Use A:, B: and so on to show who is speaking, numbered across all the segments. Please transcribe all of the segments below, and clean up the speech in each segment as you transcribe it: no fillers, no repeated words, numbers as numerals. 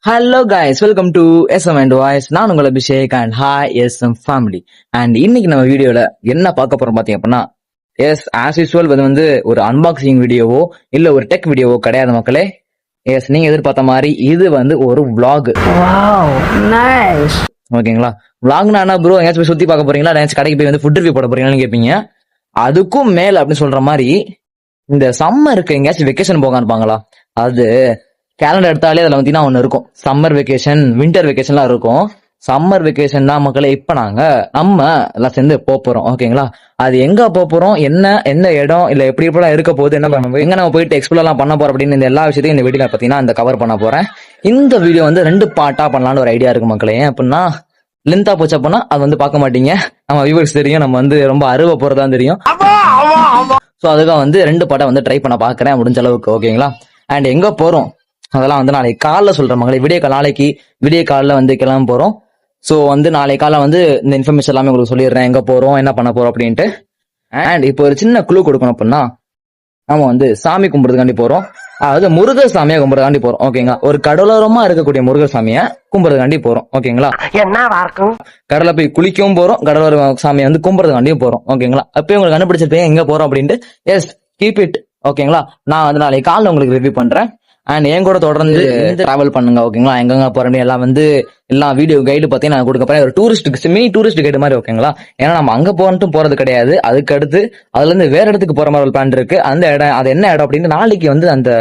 A: Hello guys, welcome to SM and Voice. நான் உங்கள் Abhishek and hi SM family. And இன்னைக்கு நம்ம வீடியோல என்ன பார்க்க போறோம் பாத்தீங்க அப்படின்னா, எஸ் ஆஸ் யூஸ்வல் இது வந்து ஒரு அன்பாக்சிங் வீடியோவோ இல்ல ஒரு டெக் வீடியோவோ கிடையாது மக்களே. எஸ் நீங்க எதிர்பார்த்த மாதிரி இது வந்து ஒரு vlog. ஓகேங்களா? vlogனா என்ன ப்ரோ, எங்கேயாச்சும் போய் சுத்தி பார்க்க போறீங்களா, ஏதாச்சும் கடைக்கு போய் வந்து ஃபுட் ரிவ்யூ போட போறீங்களான்னு கேட்பீங்க. அதுக்கும் மேல அப்படின்னு சொல்ற மாதிரி இந்த சம்மருக்கு எங்கேயாச்சும் வெக்கேஷன் போக இருப்பாங்களா, அது கேலண்டர் எடுத்தாலே அதுல வந்து ஒண்ணு இருக்கும், சம்மர் வெக்கேஷன் வின்டர் வெக்கேஷன்லாம் இருக்கும். சம்மர் வெக்கேஷன் தான் மக்களே இப்ப நம்ம எல்லாம் சேர்ந்து போறோம். ஓகேங்களா? அது எங்க போறோம், என்ன எந்த இடம், இல்ல எப்படி எப்படிலாம் இருக்க போகுது, என்ன பண்ண எங்க நம்ம போயிட்டு எக்ஸ்ப்ளோர் எல்லாம் பண்ண போறோம் அப்படின்னு இந்த எல்லா விஷயத்தையும் இந்த வீடியோல பாத்தீங்கன்னா இந்த கவர் பண்ண போறேன். இந்த வீடியோ வந்து 2 பார்ட்டா பண்ணலாம்னு ஒரு ஐடியா இருக்கு மக்களே. ஏன் அப்படின்னா லென்த்தா போச்சு அப்படின்னா அது வந்து பார்க்க மாட்டீங்க, நம்ம வியூவர்ஸ் தெரியும், நம்ம வந்து ரொம்ப அருவ போறதான் தெரியும். சோ அதுக்காக வந்து 2 பார்ட்டா வந்து ட்ரை பண்ண பாக்குறேன் முடிஞ்ச அளவுக்கு. ஓகேங்களா? அண்ட் எங்க போறோம் அதெல்லாம் வந்து நாளைக்கு காலைல சொல்றேன் மகளே. நாளைக்கு விடிய காலைல வந்து கிளம்ப போறோம். சோ வந்து நாளைக்கு காலைல வந்து இந்த இன்ஃபர்மேஷன் எல்லாமே உங்களுக்கு சொல்லிடுறேன், எங்க போறோம் என்ன பண்ண போறோம் அப்படின்ட்டு. அண்ட் இப்போ ஒரு சின்ன குழு கொடுக்கணும் அப்படின்னா, நம்ம வந்து சாமி கும்பிடுறதுக்காண்டி போறோம், அதாவது முருகர் சாமியை கும்பிடுறதுக்காண்டி போறோம். ஓகேங்களா? ஒரு கடலோரமா இருக்கக்கூடிய முருகர் சாமியை கும்பிடுறதுக்காண்டி போறோம். ஓகேங்களா? கடலை போய் குளிக்கவும் போறோம், கடலோர சாமியை வந்து கும்பிடுறதுக்காண்டியும் போறோம். ஓகேங்களா? அப்பயும் உங்களுக்கு கண்டுபிடிச்சிருப்பீங்க எங்க போறோம் அப்படின்ட்டு. Yes, keep it. ஓகேங்களா? நான் வந்து நாளைக்கு காலைல உங்களுக்கு ரிவ்யூ பண்றேன். அண்ட் என் கூட தொடர்ந்து டிராவல் பண்ணுங்க. ஓகேங்களா? எங்கெங்க போறேன் எல்லாம் வந்து எல்லாம் வீடியோ கைடு பத்தி நான் கொடுக்க போறேன், ஒரு மினி டூரிஸ்ட் கைடு மாதிரி. ஓகேங்களா? ஏன்னா நம்ம அங்க போறட்டும் போறது கிடையாது, அதுக்கு அடுத்து அதுல இருந்து வேற இடத்துக்கு போற மாதிரி ஒரு பிளான் இருக்கு. அந்த இடம் அது என்ன இடம் அப்படின்னு நாளைக்கு வந்து அந்த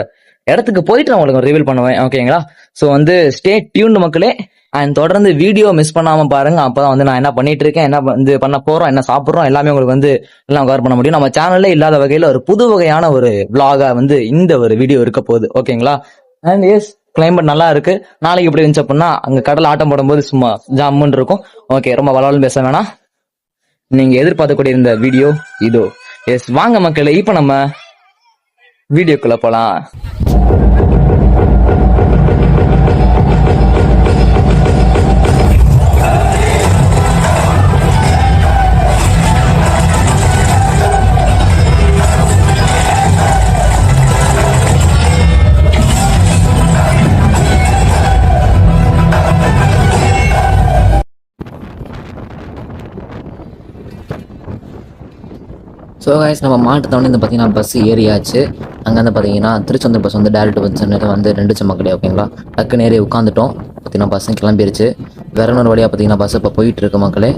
A: இடத்துக்கு போயிட்டு நான் உங்களுக்கு ரிவீல் பண்ணுவேன். ஓகேங்களா? சோ வந்து ஸ்டே டியூன்டு மக்களே. அண்ட் தொடர்ந்து வீடியோ மிஸ் பண்ணாம பாருங்க, அப்பதான் வந்து நான் என்ன பண்ணிட்டு இருக்கேன், என்ன வந்து பண்ண போறோம், என்ன சாப்பிடுறோம் எல்லாமே உங்களுக்கு வந்து எல்லாம் கவர் பண்ண முடியும். நம்ம சேனல்ல இல்லாத வகையில ஒரு புது வகையான ஒரு vlog வந்து இந்த ஒரு வீடியோ இருக்க போகுது. ஓகேங்களா? அண்ட் எஸ், கிளைமேட் நல்லா இருக்கு. நாளைக்கு எப்படி இருந்துச்சு அப்படின்னா, அங்க கடல் ஆட்டம் போடும்போது சும்மா ஜாமுன்னு இருக்கும். ஓகே, ரொம்ப வளவலும் பேச வேணாம், நீங்க எதிர்பார்க்கக்கூடிய இந்த வீடியோ இதோ. எஸ் வாங்க மக்களே, இப்ப நம்ம வீடியோக்குள்ள போலாம். ஸோ கைஸ், நம்ம மாட்டுத்தவணை வந்து பார்த்தீங்கன்னா பஸ் ஏறியாச்சு. அங்கே வந்து பார்த்தீங்கன்னா திருச்செந்தூர் பஸ் வந்து டேரக்ட் பஸ் வந்து 2 மக்களே. ஓகேங்களா? டக்கு நேரே உட்காந்துட்டோம். பார்த்தீங்கன்னா பஸ்ஸும் கிளம்பிருச்சு. வேற இன்னொரு வழியாக பார்த்தீங்கன்னா பஸ் இப்போ போயிட்டு இருக்கு மக்களே.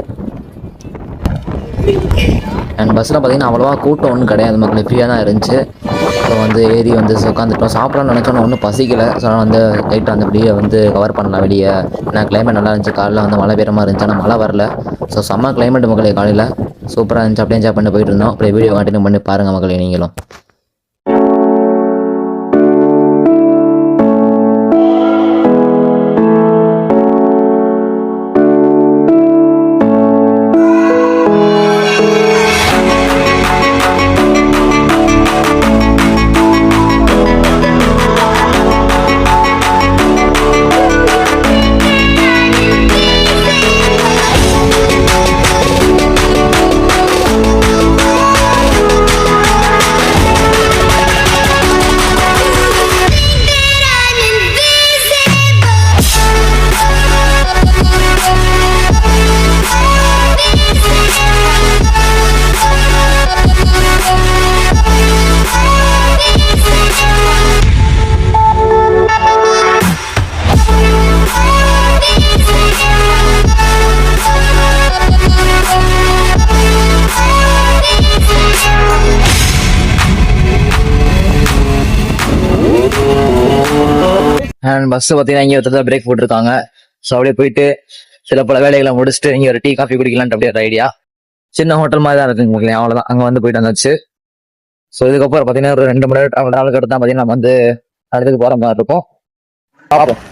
A: அண்ட் பஸ்ஸில் பார்த்தீங்கன்னா அவ்வளோவா கூட்டம் ஒன்றும் கிடையாது மக்களே, ஃப்ரீயாக தான் இருந்துச்சு. ஸோ வந்து ஏறி வந்து உட்காந்துட்டோம். சாப்பிடலாம்னு நினச்சோன்னா ஒன்றும் பசிக்கலை. ஸோ வந்து லைட்டாக அந்த வெளியே வந்து கவர் பண்ணலாம் வெளியே. ஏன்னா கிளைமேட் நல்லா இருந்துச்சு, காலையில் வந்து மழை பெய்கிற மாதிரி இருந்துச்சு, ஆனால் மழை வரல. ஸோ செம்ம கிளைமேட் மக்களே, காலையில் சூப்பராக இருந்துச்சு. அப்படியே என்ஜாய் பண்ணி போயிட்டு இருந்தோம். அப்படியே வீடியோ கண்டினியூ பண்ணி பாருங்கள் மக்களே நீங்களும். அண்ட் பஸ் பார்த்தீங்கன்னா இங்கே ஒருத்தர் பிரேக் போட்டிருக்காங்க. ஸோ அப்படியே போயிட்டு சில பல வேலைகளை முடிச்சுட்டு இங்கே ஒரு டீ காஃபி குடிக்கலான்ட்டு அப்படியே ஒரு ஐடியா. சின்ன ஹோட்டல் மாதிரி தான் இருக்குங்க, அவ்வளோதான். அங்கே வந்து போயிட்டு வந்தாச்சு. ஸோ இதுக்கப்புறம் பார்த்தீங்கன்னா ஒரு 2 மணி நேரம் நாளுக்கு அடுத்து தான் பார்த்தீங்கன்னா நம்ம வந்து அடுத்துக்கு போகிற மாதிரி இருக்கும். பார்ப்போம்.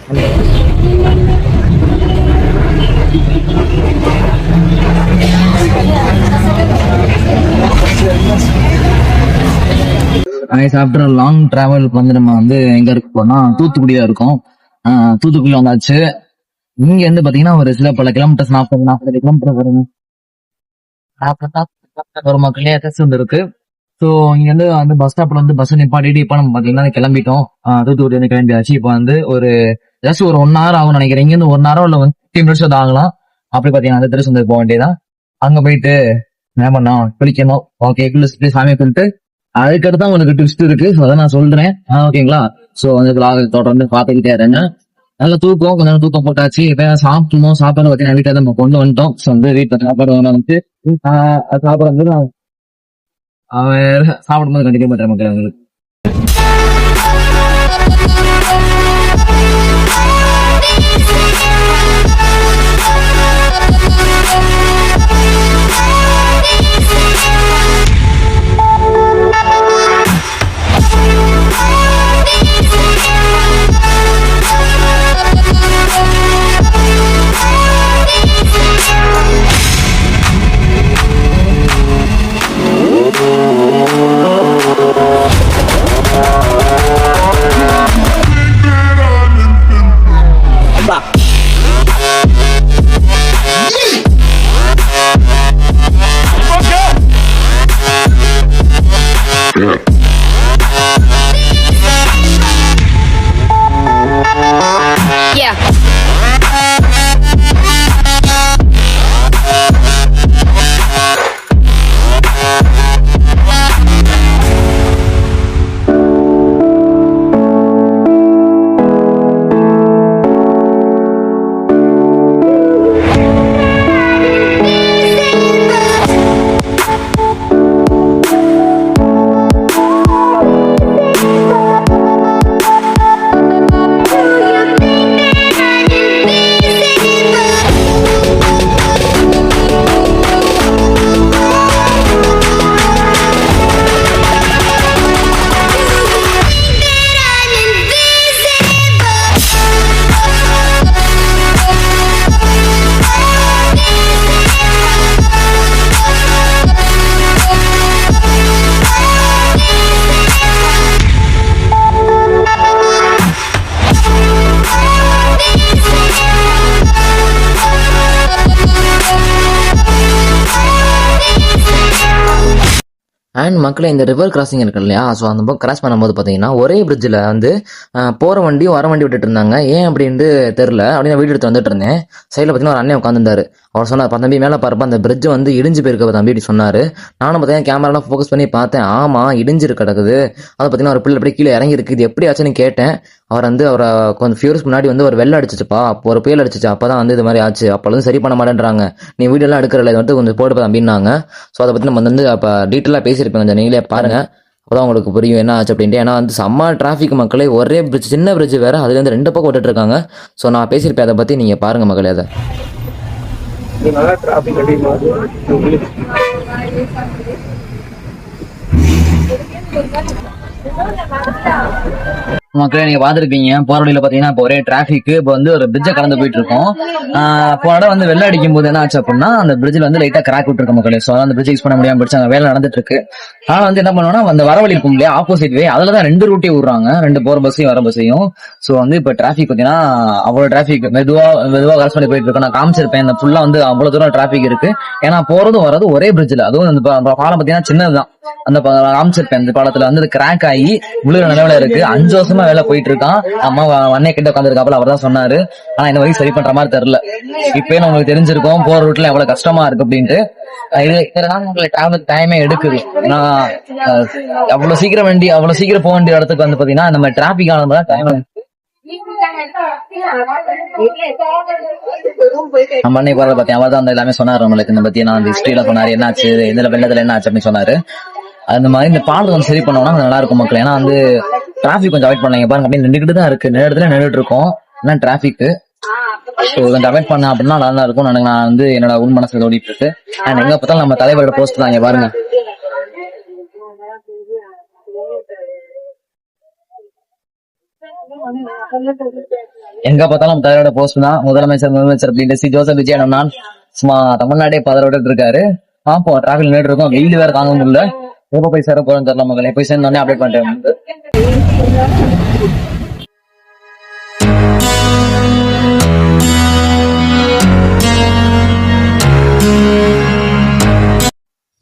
A: ஆஃப்டர் லாங் டிராவல் வந்து நம்ம வந்து எங்க இருக்கு போனா தூத்துக்குடியா இருக்கும். தூத்துக்குடி வந்தாச்சு. இங்க இருந்து பாத்தீங்கன்னா ஒரு சில பல கிலோமீட்டர்ஸ், 40 கிலோமீட்டர் வருங்க. ஒரு மக்களே வந்து இருக்கு. ஸோ இங்க வந்து வந்து பஸ் ஸ்டாப்ல வந்து பஸ் நிப்பாட்டிட்டு இப்போ நம்ம பாத்தீங்கன்னா கிளம்பிட்டோம். தூத்துக்குடி வந்து கிளம்பியாச்சு. இப்போ வந்து ஒரு ஜஸ்ட் ஒரு 1 hour ஆகும் நினைக்கிறேன். இங்க இருந்து 1 hour இல்ல 15 minutes வந்து ஆகலாம். அப்படி பாத்தீங்கன்னா அந்த திருச்சி போக வேண்டியதான். அங்க போயிட்டு என்ன பண்ணோம், குளிக்கணும். ஓகே, குளிச்சுட்டு சாமியை கும்பிட்டு அதுக்கடுத்து உங்களுக்கு ட்விஸ்ட் இருக்கு. ஸோ அதை நான் சொல்றேன். ஓகேங்களா? ஸோ வந்து தொடர்ந்து பார்த்துக்கிட்டே இருங்க. நல்ல தூக்கம், கொஞ்சம் நேரம் தூக்கம் போட்டாச்சு. இப்போ சாப்பிடணும். சாப்பாடு பார்த்தீங்கன்னா வீட்டில் நம்ம கொண்டு வந்துட்டோம். ஸோ வந்து வீட்டில் சாப்பாடு வந்து சாப்பாடு வந்து சாப்பிடும்போது கண்டிப்பா மாட்டேன் மக்கள் அவங்களுக்கு. அண்ட் மக்களே, இந்த ரிவர் கிராசிங் இருக்கு இல்லையா, ஸோ அந்த பக்கம் கிராஸ் பண்ணும்போது பார்த்தீங்கன்னா ஒரே பிரிட்ஜில் வந்து போகிற வண்டியும் வர வண்டி விட்டுட்டு இருந்தாங்க. ஏன் அப்படின்ட்டு தெரில. அப்படின்னு வீடியோ எடுத்து வந்துட்டு இருந்தேன். சைடில் பார்த்தீங்கன்னா ஒரு அண்ணன் உட்காந்துருந்தாரு. அவர் சொன்னார், தம்பி மேலே பாருப்பா அந்த பிரிட்ஜ் வந்து இடிஞ்சு போயிருக்க தம்பி அப்படி சொன்னார். நானும் பார்த்தீங்கன்னா கேமராலாம் ஃபோக்கஸ் பண்ணி பார்த்தேன். ஆமாம், இடிஞ்சிரு கிடக்குது. அதை பார்த்தீங்கன்னா ஒரு பிள்ளை அப்படியே கீழே இறங்கி இருக்குது. இது எப்படி ஆச்சுன்னு கேட்டேன். அவர் வந்து அவரை கொஞ்சம் ஃபியூர்ஸ் முன்னாடி வந்து ஒரு வெள்ளம் அடிச்சிச்சுப்பா, அப்போ ஒரு புயல் அடிச்சிச்சு, அப்போ தான் வந்து இது மாதிரி ஆச்சு, அப்போல்லாம் சரி பண்ண மாட்டேன்றாங்க, நீ வீடியோலாம் எடுக்கிறல, இது வந்து கொஞ்சம் போட்டு அப்படின்னாங்க. ஸோ அதை பற்றி நம்ம வந்து அப்போ டீட்டெயிலாக பேசியிருப்பேன். கொஞ்சம் நீங்களே பாருங்க, அப்போதான் உங்களுக்கு புரியும் என்ன ஆச்சு அப்படின்ட்டு. ஏன்னா வந்து செம்ம டிராஃபிக் மக்களே, ஒரே பிரிட்ஜ், சின்ன பிரிட்ஜ் வேற, அதுலேருந்து 2 பக்கம் விட்டுட்டு இருக்காங்க. ஸோ நான் பேசியிருப்பேன், அதை பற்றி நீங்கள் பாருங்க மக்களே. அதை மக்களே நீங்க பாத்துருப்பீங்க, போற வழியில பாத்தீங்கன்னா இப்போ ஒரே டிராபிக். இப்போ வந்து ஒரு பிரிட்ஜை கடந்து போயிட்டு இருக்கோம். போன இடம் வந்து வெள்ளம் அடிக்கும் போது என்ன ஆச்சு அப்படின்னா, அந்த பிரிட்ஜில் வந்து லைட்டா கிராக் விட்டுருக்க மக்களே. ஸோ அந்த பிரிட்ஜ் யூஸ் பண்ண முடியாம போயிடுச்சு. அங்கே வேலை நடந்துட்டு இருக்கு. ஆனா வந்து என்ன பண்ணுவோம்னா, அந்த வரவழி இருக்கும் இல்லையா, ஆப்போசிட் வே, அதுலதான் 2 ரூட்டே விடுறாங்க, 2 போற பஸ்ஸையும் வர பஸ்ஸையும். ஸோ வந்து இப்போ டிராபிக் பாத்தீங்கன்னா அவ்வளவு டிராபிக், மெதுவா கிராஸ் பண்ணி போயிட்டு இருக்கு. நான் காமிச்சிருப்பேன், இந்த ஃபுல்லா வந்து அவ்வளவு தூரம் டிராபிக் இருக்கு. ஏன்னா போறதும் வரது ஒரே பிரிட்ஜில். அதுவும் அந்த பாலம் பாத்தீங்கன்னா சின்னதுதான். அந்த காமிச்சிருப்பேன், இந்த பாலத்துல வந்து கிராக் ஆகி விழுகிற நிலவுல இருக்கு. 5 வருஷமா வேலை போயிட்டு இருக்கான். அம்மா அண்ணே கிட்ட உட்காந்துருக்காப்புல, அவர் தான் சொன்னாரு. ஆனா இந்த வரைக்கும் சரி பண்ற மாதிரி தெரியல. இப்பயே உங்களுக்கு தெரிஞ்சிருக்கும் போற ரூட்ல எவ்வளவு கஷ்டமா இருக்கு அப்படின்ட்டு. உங்களுக்கு டிராவல் டைமே எடுக்குது. அவ்வளவு சீக்கிரம் போக வேண்டிய இடத்துக்கு வந்து பாத்தீங்கன்னா நம்ம டிராபிக் ஆனது டைம். நம்ம அன்னை போறத பத்தி அவர் தான் எல்லாமே சொன்னாரு நம்மளுக்கு. இந்த பத்தி நான் ஹிஸ்டரியில சொன்னாரு, என்னாச்சு இதுல வெள்ளத்துல என்ன ஆச்சு அப்படின்னு சொன்னாரு. அந்த மாதிரி இந்த பாலத்தை வந்து சரி பண்ணோம்னா நல்லா இருக்கும் மக்கள். ஏன்னா வந்து டிராபிக் கொஞ்சம் அவாய்ட் பண்ணீங்க பாருங்க, அப்படின்னு நின்றுட்டு தான் இருக்கு, நிறைய இடத்துல நின்றுட்டு இருக்கோம். ஏன்னா டிராபிக் கொஞ்சம் அவாய்ட் பண்ண அப்படின்னா நல்லா இருக்கும். நான் வந்து என்னோட உள் மனசுல ஓடிட்டு இருக்கு. அண்ட் எங்க பார்த்தாலும் நம்ம தலைவரோட போஸ்ட் தான் இங்க பாருங்க. எங்க பார்த்தாலும் தலைவரோட போஸ்ட் தான். முதலமைச்சர் அப்படின்ட்டு ஜோசப் விஜய் நான் சும்மா தமிழ்நாடே பதறோட்டு இருக்காரு. பாப்போம், டிராபிக் நின்றுட்டு இருக்கோம், வெயில் வேற தாங்க முடியல. எப்ப போய் சேர போறோம் தெரியல மகளே. போய் சேர்ந்தோடனே அப்டேட் பண்றேன்.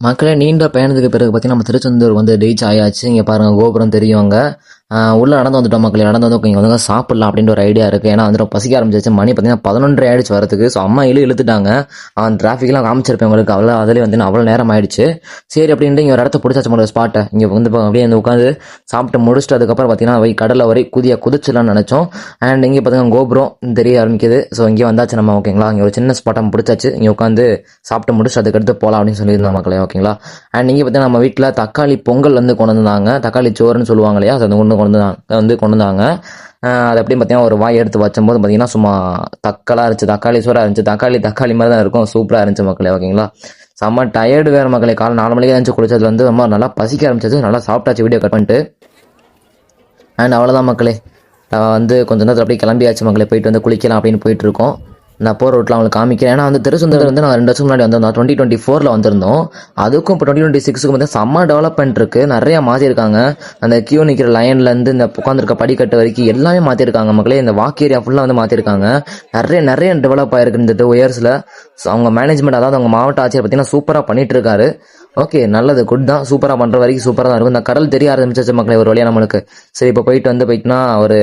A: மக்களே நீண்ட பயணத்துக்கு பிறகு பார்த்தீங்கன்னா நம்ம திருச்செந்தூர் வந்து ரீச் ஆயாச்சு. இங்கே பாருங்க கோபுரம் தெரியும் அங்கே. உள்ள நடந்து வந்துட்டோம் மக்களே. நடந்து வந்து இங்கே வந்து சாப்பிடலாம் அப்படின்ற ஒரு ஐடியா இருக்குது. ஏன்னா வந்துட்டு பசிக்க ஆரம்பிச்சிச்சு. மணி பார்த்தீங்கன்னா 11:30 ஆயிடுச்சு வரதுக்கு. ஸோ அம்மா இழுத்துட்டாங்க. டிராஃபிக்லாம் காமிச்சிருப்பேன் உங்களுக்கு. அதிலே வந்து அவ்வளோ நேரம் ஆயிடுச்சு. சரி அப்படின்ட்டு இங்கே ஒரு இடத்த பிடிச்சாச்சு ஒரு ஸ்பாட்டை. இங்கே வந்து அப்படியே வந்து உட்காந்து சாப்பிட்டு முடிச்சுட்டு அதுக்கப்புறம் பார்த்தீங்கன்னா கடலை வரை குதிச்சிடலாம்னு நினச்சோம். அண்ட் இங்கே பார்த்தீங்கன்னா கோபுரம் தெரிய ஆரம்பிக்குது. ஸோ இங்கே வந்தாச்சு நம்ம. ஓகேங்களா, இங்கே ஒரு சின்ன ஸ்பாட்டை பிடிச்சாச்சு. இங்கே உட்காந்து சாப்பிட்டு முடிச்சுட்டு அதுக்கடுத்து போகலாம் அப்படின்னு சொல்லியிருந்தோம் மக்களே. ஓகேங்களா, அண்ட் இங்கே பார்த்தீங்கன்னா நம்ம வீட்டில் தக்காளி பொங்கல் வந்து கொண்டு வந்தாங்க. தக்காளி சோறுன்னு சொல்லுவாங்க இல்லையா, அது கொண்டு வந்தாங்க. அது எப்படி பார்த்தீங்கன்னா ஒரு வாய் எடுத்து வச்சும்போது பார்த்தீங்கன்னா சும்மா தக்காளாக இருந்துச்சு. தக்காளி சோறாக இருந்துச்சு. தக்காளி மாதிரி தான் இருக்கும். சூப்பராக இருந்துச்சு மக்களே. ஓகேங்களா, செம்ம டயர்டு வேறு மக்களே. காலை 4 மணிக்கு இருந்துச்சு குளிச்சதுல வந்து ரொம்ப நல்லா பசிக்க ஆரம்பிச்சது. நல்லா சாப்பிட்டாச்சு வீடியோ கட் பண்ணிட்டு. அண்ட் அவ்வளோதான் மக்களே. வந்து கொஞ்சம் நேரத்தில் அப்படியே கிளம்பியாச்சு மக்களே. போயிட்டு வந்து குளிக்கலாம் அப்படின்னு போயிட்டு இருக்கோம். நான் போகிற ரூட்டில் அவங்களுக்கு காமிக்கிறேன். ஏன்னா வந்து திருச்செந்தூர் வந்து நான் 2 வருஷம் முன்னாடி வந்திருந்தோம். 2024 வந்திருந்தோம். அதுக்கும் இப்போ 2026 வந்து செம்ம டெவலப்மெண்ட் இருக்குது. நிறையா மாற்றிருக்காங்க. அந்த கியூ நிற்கிற லைன்லேருந்து இந்த உட்காந்துருக்க படிக்கட்டு வரைக்கும் எல்லாமே மாற்றிருக்காங்க மக்களே. இந்த வாக் ஏரியா ஃபுல்லாக வந்து மாற்றிருக்காங்க. நிறைய டெவலப் ஆகிருக்கு இந்த 2 இயர்ஸில். அவங்க மேனேஜ்மெண்ட், அதாவது அவங்க மாவட்ட ஆட்சியர் பார்த்தீங்கன்னா சூப்பராக பண்ணிட்டு இருக்காரு. ஓகே, நல்லது, குட் தான். சூப்பராக பண்ணுற வரைக்கும் சூப்பராக தான் இருக்கும். இந்த கடல் தெரிய ஆரம்பிச்சிச்சு மக்களே ஒரு வழியாக நம்மளுக்கு. சரி, இப்போ போயிட்டுனா ஒரு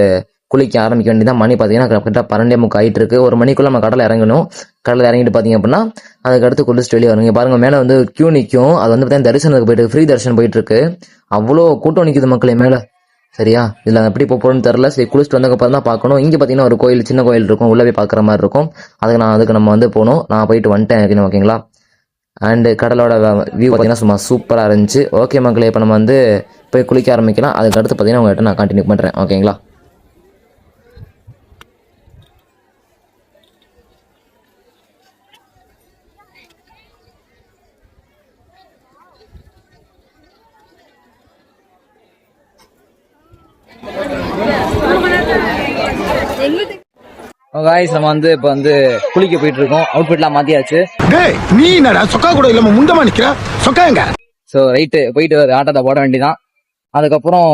A: குளிக்க ஆரம்பிக்க வேண்டியதான். மணி பார்த்தீங்கன்னா கரெக்டாக 12:30 ஆகிட்டு இருக்கு. 1 மணிக்குள்ள நம்ம கடலில் இறங்கணும். கடலில் இறங்கிட்டு பார்த்தீங்க அப்படின்னா அதுக்கடுத்து குளிச்சுட்டு வெளியே வருங்க. பாருங்க மேலே வந்து கியூ நிற்கும். அது வந்து பார்த்தீங்கன்னா தரிசனத்துக்கு போயிட்டு ஃப்ரீ தரிசனம் போயிட்டு இருக்கு. அவ்வளோ கூட்டம் நிற்குது மக்களே மேலே. சரியா, இதில் எப்படி போகிறோன்னு தெரில. சரி, குளிச்சுட்டு வந்ததுக்கப்புறம் தான் பார்க்கணும். இங்கே பார்த்தீங்கன்னா ஒரு கோயில், சின்ன கோயில் இருக்கும். உள்ளே போய் பார்க்குற மாதிரி இருக்கும். அதுக்கு நம்ம வந்து போகணும். நான் போயிட்டு வந்துட்டேன். ஓகேங்களா, அண்டு கடலோட வியூ பார்த்தீங்கன்னா சும்மா சூப்பராக இருந்துச்சு. ஓகே மக்களே, இப்போ நம்ம வந்து போய் குளிக்க ஆரம்பிக்கலாம். அதுக்கடுத்து பார்த்தீங்கன்னா உங்கள்கிட்ட நான் கண்டினியூ பண்ணுறேன். ஓகேங்களா, நம்ம வந்து இப்போ வந்து குளிக்க போயிட்டு இருக்கோம். அவுட்ஃபிட்லாம் மாத்தியாச்சு.
B: நீ என்னடா சொக்கா கூட இல்லாம முண்டமா நிக்கிற? சொக்காங்க.
A: ஸோ ரைட்டு, போயிட்டு ஆட்டத்தை போட வேண்டியதான். அதுக்கப்புறம்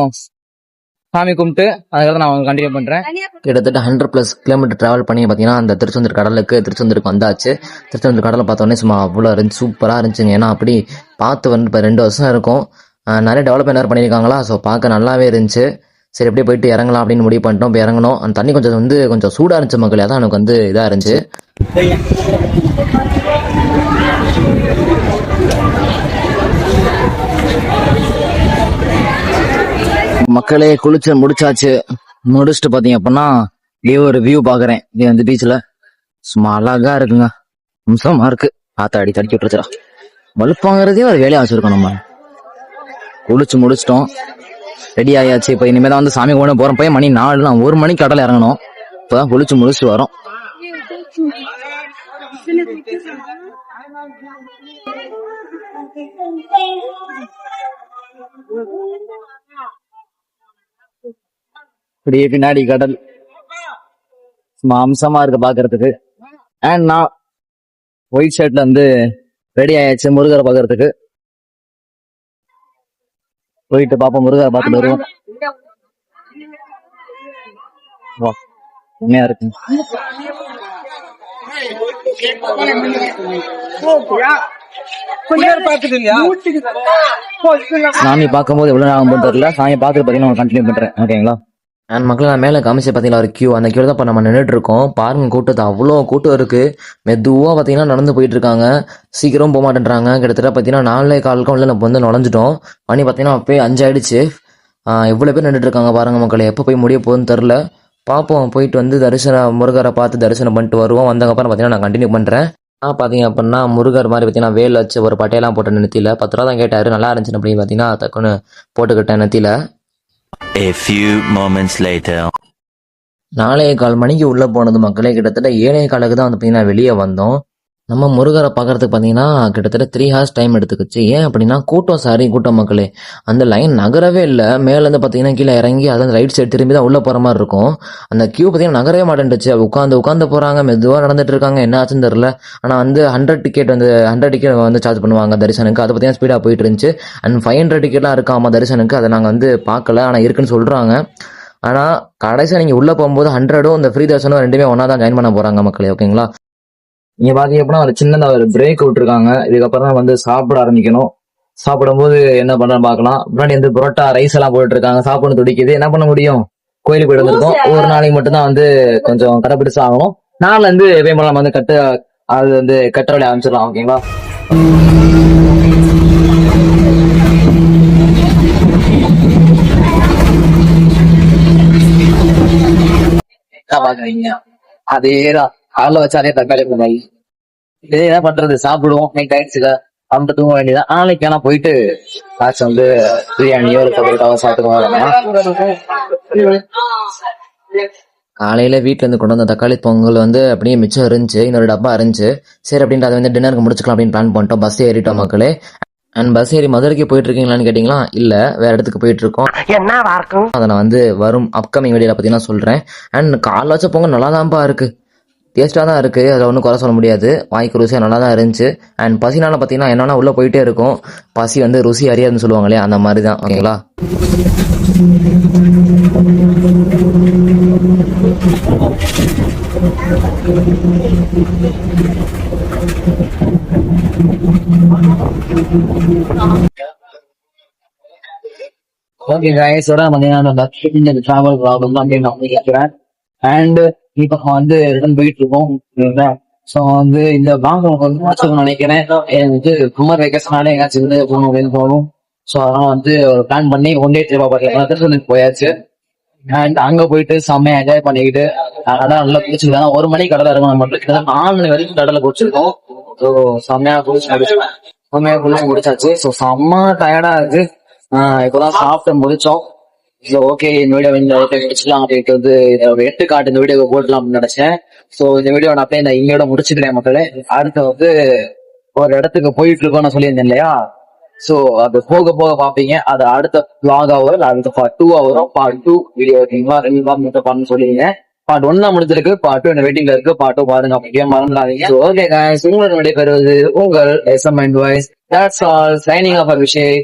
A: சாமி கும்பிட்டு அதுக்கப்புறம் நான் கண்டினியூ பண்றேன். கிட்டத்தட்ட 100+ கிலோமீட்டர் டிராவல் பண்ணி பார்த்தீங்கன்னா அந்த திருச்செந்தூருக்கு வந்தாச்சு. திருச்செந்தூர் கடலை பார்த்தோன்னே சும்மா அவ்வளோ இருந்துச்சு, சூப்பராக இருந்துச்சுங்க. ஏன்னா அப்படி பார்த்து வந்து இப்போ 2 வருஷம் இருக்கும். நிறைய டெவலப்மெண்ட் பண்ணியிருக்காங்களா. ஸோ பார்க்க நல்லாவே இருந்துச்சு. சரி, எப்படியே போயிட்டு இறங்கலாம் அப்படின்னு முடிவு பண்ணிட்டோம். இப்போ இறங்கணும். அந்த தண்ணி கொஞ்சம் சூடாக இருந்துச்சு மக்களே. அதான் எனக்கு வந்து இதாக இருந்துச்சு. மக்களே குளிச்சு முடிச்சுட்டு பார்த்தீங்க அப்படின்னா ஒரு வியூ பார்க்குறேன். இது வந்து பீச்சில் சும்மா அழகா இருக்குங்க. அம்சமா இருக்கு. ஆத்தாடி தடுக்கி விட்டுருச்சா. வலுப்பாங்கிறதே ஒரு வேலையாக வச்சிருக்கோம். நம்ம குளிச்சு முடிச்சிட்டோம், ரெடி ஆயாச்சு. இப்போ இனிமேல் தான் வந்து சாமி கும்பிட போகிறோம். போய் மணி 4, நான் 1 மணிக்கு கடலை இறங்கணும். இப்போதான் குளிச்சு முடிச்சுட்டு வரோம். இப்படியே பின்னாடி கடல் சும்மா அம்சமா இருக்கு பாக்குறதுக்கு. அண்ட் நான் ஒயிட் ஷர்ட்ல வந்து ரெடி ஆயாச்சு முருகரை பாக்குறதுக்கு. போயிட்டு பாப்போம், முருகரை பார்த்துட்டு வருவோம். உண்மையா இருக்கு. சாமி பார்க்கும்போது எவ்வளவு நேரம் தெரியல. சாமி பார்த்துட்டு பார்த்தீங்கன்னா கண்டினியூ பண்றேன். ஓகேங்களா, அண்ட் மக்கள் நான் மேலே காமிச்சு பார்த்தீங்களா ஒரு கியூ. அந்த கியூ தான் இப்போ நம்ம நின்றுட்டு இருக்கோம். பாருங்க கூட்டத்தை, அவ்வளோ கூட்டம் இருக்கு. மெதுவாக பார்த்தீங்கன்னா நடந்து போயிட்டு இருக்காங்க. சீக்கிரம் போக மாட்டேன்றாங்க. கிட்டத்தட்ட பார்த்தீங்கன்னா 4:15 உள்ள நம்ம வந்து நுழைஞ்சிட்டோம். மணி பார்த்தீங்கன்னா அப்பயே 5 ஆயிடுச்சு. எவ்வளோ பேர் நின்றுட்டு இருக்காங்க பாருங்க மக்களே. எப்போ போய் முடிய போகுதுன்னு தெரில. பார்ப்போம். போயிட்டு வந்து முருகரை பார்த்து தரிசனம் பண்ணிட்டு வருவோம். வந்ததுக்கப்புறம் பார்த்தீங்கன்னா நான் கண்டினியூ பண்ணுறேன். பார்த்தீங்க அப்படின்னா முருகர் மாதிரி பார்த்தீங்கன்னா வேல் வச்சு ஒரு பட்டையெல்லாம் போட்ட நெத்தியில் 10 ரூபா தான் கேட்டார். நல்லா இருந்துச்சு அப்படின்னு பார்த்தீங்கன்னா டக்குன்னு போட்டுக்கிட்டேன் நெத்தியில்.
C: A few moments later.
A: 4:15 மணிக்கு உள்ள போனது மக்களே. கிட்டத்தட்ட 7:15 தான் வந்து பார்த்தீங்கன்னா வெளியே வந்தோம். நம்ம முருகரை பார்க்கறதுக்கு பார்த்தீங்கன்னா கிட்டத்தட்ட 3 hours டைம் எடுத்துக்கிச்சு. ஏன் அப்படின்னா கூட்டம் மக்களே. அந்த லைன் நகரவே இல்லை. மேலேருந்து பார்த்தீங்கன்னா கீழே இறங்கி அதான் ரைட் சைடு திரும்பி தான் உள்ளே போகிற மாதிரி இருக்கும். அந்த கியூ பார்த்தீங்கன்னா நகரவே மாட்டேன்டுச்சு. உட்காந்து போகிறாங்க, மெதுவாக நடந்துட்டு இருக்காங்க. என்ன ஆச்சுன்னு தெரில. ஆனால் வந்து 100 டிக்கெட் வந்து சார்ஜ் பண்ணுவாங்க தரிசனுக்கு. அது பார்த்தீங்கன்னா ஸ்பீடாக போயிட்டு இருந்துச்சு. அண்ட் 500 டிக்கெட்லாம் இருக்காமா தரிசனுக்கு. அதை நாங்கள் வந்து பார்க்கல, ஆனால் இருக்குன்னு சொல்கிறாங்க. ஆனால் கடைசியாக நீங்கள் உள்ளே போகும்போது 100ம் இந்த ஃப்ரீ தரிசனம் 2மே ஒன்றா தான் ஜாயின் பண்ண போகிறாங்க மக்களே. ஓகேங்களா, இங்க பாத்தீங்க அப்படின்னா ஒரு சின்னதா ஒரு பிரேக் விட்டுருக்காங்க. இதுக்கப்புறம் தான் வந்து சாப்பிட ஆரம்பிக்கணும். சாப்பிடும்போது என்ன பண்றேன்னு பார்க்கலாம். முன்னாடி வந்து புரோட்டா ரைஸ் எல்லாம் போட்டு இருக்காங்க. சாப்பிட துடிக்குது. என்ன பண்ண முடியும்? கோயிலுக்கு போயிட்டு வந்திருக்கோம். ஒரு நாளைக்கு மட்டும் தான் வந்து கொஞ்சம் கடைப்பிடிச்சு ஆகணும். நாளில இருந்து எப்பயும் நம்ம வந்து அது வந்து கட்டுறவழி ஆரம்பிச்சிடலாம். ஓகேங்களா? பாக்குறீங்க அதேதான் காலைல வச்சாலே தக்காளி போய் இதே என்ன பண்றது, சாப்பிடுவோம். நைட் ஆயிடுச்சுல அம்பிட்டு தூங்க வேண்டியதான். நாளைக்கு ஆனா போயிட்டு காய்ச்சி வந்து பிரியாணியோ ஒரு பரோட்டாவோ சாப்பிட்டுக்கோங்க. காலையில வீட்டுல இருந்து கொண்டு வந்த தக்காளி பொங்கல் வந்து அப்படியே மிச்சம் இருந்துச்சு. இன்னொரு டப்பா இருந்துச்சு. சரி அப்படின்ட்டு அதை வந்து டின்னருக்கு முடிச்சுக்கலாம் அப்படின்னு பிளான் பண்ணிட்டோம். பஸ் ஏறிட்டோம் மக்களே. அண்ட் பஸ் ஏறி மதுரைக்கு போயிட்டு இருக்கீங்களான்னு கேட்டீங்களா? இல்ல, வேற இடத்துக்கு போயிட்டு இருக்கோம். அதை நான் வந்து வரும் அப்கமிங் வீடியோல பாத்தீங்கன்னா சொல்றேன். அண்ட் காலைல வச்ச பொங்கல் நல்லா தான்ப்பா இருக்கு, டேஸ்டா தான் இருக்கு. அதில் ஒன்றும் குறை சொல்ல முடியாது. வாய்க்கு ருசியாக நல்லா தான் இருந்துச்சு. அண்ட் பசினால பார்த்தீங்கன்னா என்னன்னா உள்ள போயிட்டே இருக்கும். பசி வந்து ருசி அறியாதுன்னு சொல்லுவாங்களே, அந்த மாதிரி தான். ஓகேங்களா? ஓகே கைஸோட பார்த்தீங்கன்னா டிராவல் ப்ராப்ளம் தான் அப்படின்னு நான் கேட்கிறேன். அண்ட் இப்போ வந்து ரிட்டர்ன் போயிட்டு இருக்கோம். ஸோ வந்து இந்த வாங்க நினைக்கிறேன். வந்து சம்மர் வெக்கேஷனால எங்காச்சும் வந்து போகணும் அப்படின்னு போகணும். ஸோ அதெல்லாம் வந்து ஒரு பிளான் பண்ணி ஒன் டே ட்ரிப்பா பார்த்தீங்கன்னா போயாச்சு. அண்ட் அங்க போயிட்டு செம்மையா என்ஜாய் பண்ணிக்கிட்டு கடை நல்லா குடிச்சிருக்காங்க. 1 மணிக்கு கடலை இருக்கும். மட்டும் 4 மணி வரைக்கும் கடலை குடிச்சிருக்கோம். ஸோ செம்மையா குடிச்சு முடிச்சாச்சு. ஸோ செம்ம டயர்டா இருக்கு. இப்பதான் சாப்பிட்டு முடிச்சோம். ஓகே, இந்த வீடியோ முடிச்சுக்கலாம் அப்படின்ட்டு வந்து ஒரு 8 காட்டு இந்த வீடியோ போடலாம் அப்படின்னு நினைச்சேன். ஸோ இந்த வீடியோ நான் அப்படியே இங்கோட முடிச்சுக்கிறேன் மக்களே. அடுத்து வந்து ஒரு இடத்துக்கு போயிட்டு இருக்கோம் நான் சொல்லியிருந்தேன் இல்லையா? ஸோ அது போக போக பாப்பீங்க. அது அடுத்த vlog வரும், அடுத்த part 2 வரும். part 2 வீடியோ ஓகேங்களா? 2 vlog மட்டும் பண்ணு சொல்லியிருந்தேன். part 1 தான் முடிஞ்சிருக்கு. part 2 இந்த வெயிட்டிங்ல இருக்கு. part 2 பாருங்க, அப்படியே மறந்துடாதீங்க. ஸோ ஓகே guys, உங்களோட விடைபெறுவது உங்கள் SM and Voice. That's all. Signing off Abhishek.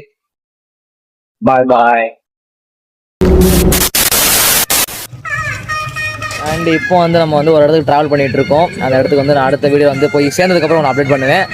A: Bye bye. And இப்போ வந்து நம்ம வந்து ஒரு இடத்துக்கு டிராவல் பண்ணிட்டு இருக்கோம். அந்த இடத்துக்கு வந்து நான் அடுத்த வீடியோ வந்து போய் சேர்ந்ததுக்கு அப்புறம் நான் அப்டேட் பண்ணுவேன்.